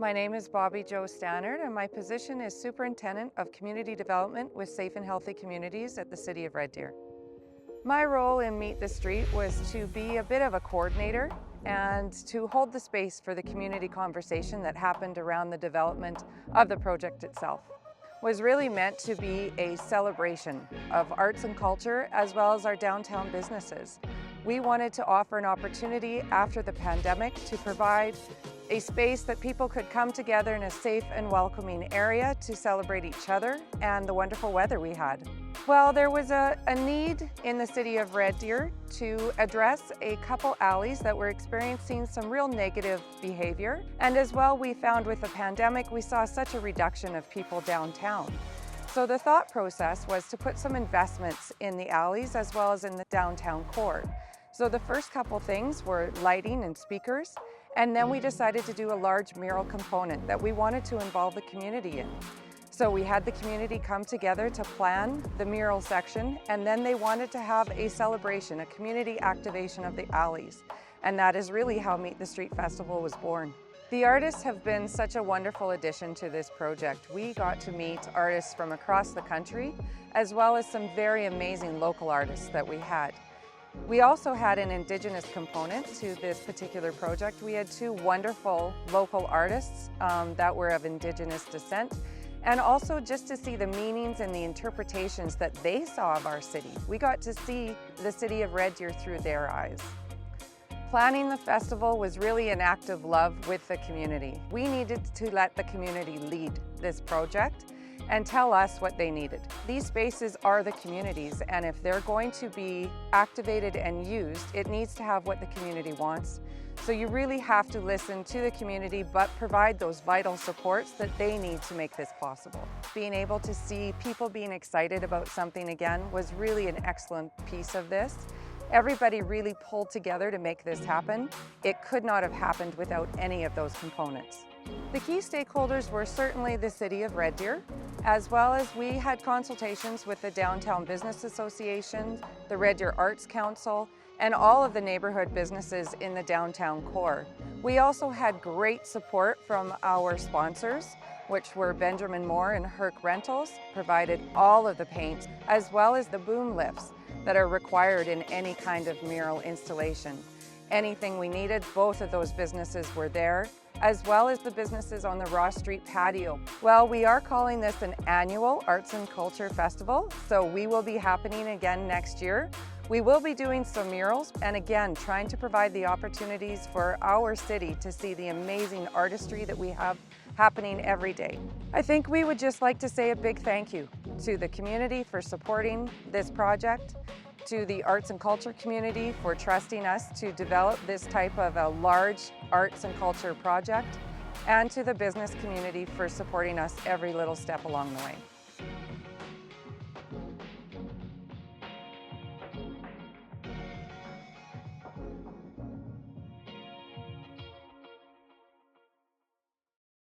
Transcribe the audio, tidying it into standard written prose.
My name is Bobby-Jo Stannard, and my position is Superintendent of Community Development with Safe and Healthy Communities at the City of Red Deer. My role in Meet the Street was to be a bit of a coordinator and to hold the space for the community conversation that happened around the development of the project itself. It was really meant to be a celebration of arts and culture as well as our downtown businesses. We wanted to offer an opportunity after the pandemic to provide a space that people could come together in a safe and welcoming area to celebrate each other and the wonderful weather we had. Well, there was a need in the city of Red Deer to address a couple alleys that were experiencing some real negative behavior. And as well, we found with the pandemic, we saw such a reduction of people downtown. So the thought process was to put some investments in the alleys as well as in the downtown core. So the first couple things were lighting and speakers, and then we decided to do a large mural component that we wanted to involve the community in. So we had the community come together to plan the mural section, and then they wanted to have a celebration, a community activation of the alleys. And that is really how Meet the Street Festival was born. The artists have been such a wonderful addition to this project. We got to meet artists from across the country, as well as some very amazing local artists that we had. We also had an Indigenous component to this particular project. We had two wonderful local artists that were of Indigenous descent, and also just to see the meanings and the interpretations that they saw of our city. We got to see the city of Red Deer through their eyes. Planning the festival was really an act of love with the community. We needed to let the community lead this project and tell us what they needed. These spaces are the communities, and if they're going to be activated and used, it needs to have what the community wants. So you really have to listen to the community, but provide those vital supports that they need to make this possible. Being able to see people being excited about something again was really an excellent piece of this. Everybody really pulled together to make this happen. It could not have happened without any of those components. The key stakeholders were certainly the City of Red Deer, as well as we had consultations with the Downtown Business Association, the Red Deer Arts Council, and all of the neighborhood businesses in the downtown core. We also had great support from our sponsors, which were Benjamin Moore and Herc Rentals, provided all of the paint, as well as the boom lifts that are required in any kind of mural installation. Anything we needed, both of those businesses were there, as well as the businesses on the Ross Street patio. Well, we are calling this an annual Arts and Culture Festival, so we will be happening again next year. We will be doing some murals, and again, trying to provide the opportunities for our city to see the amazing artistry that we have happening every day. I think we would just like to say a big thank you to the community for supporting this project, to the arts and culture community for trusting us to develop this type of a large arts and culture project, and to the business community for supporting us every little step along the way.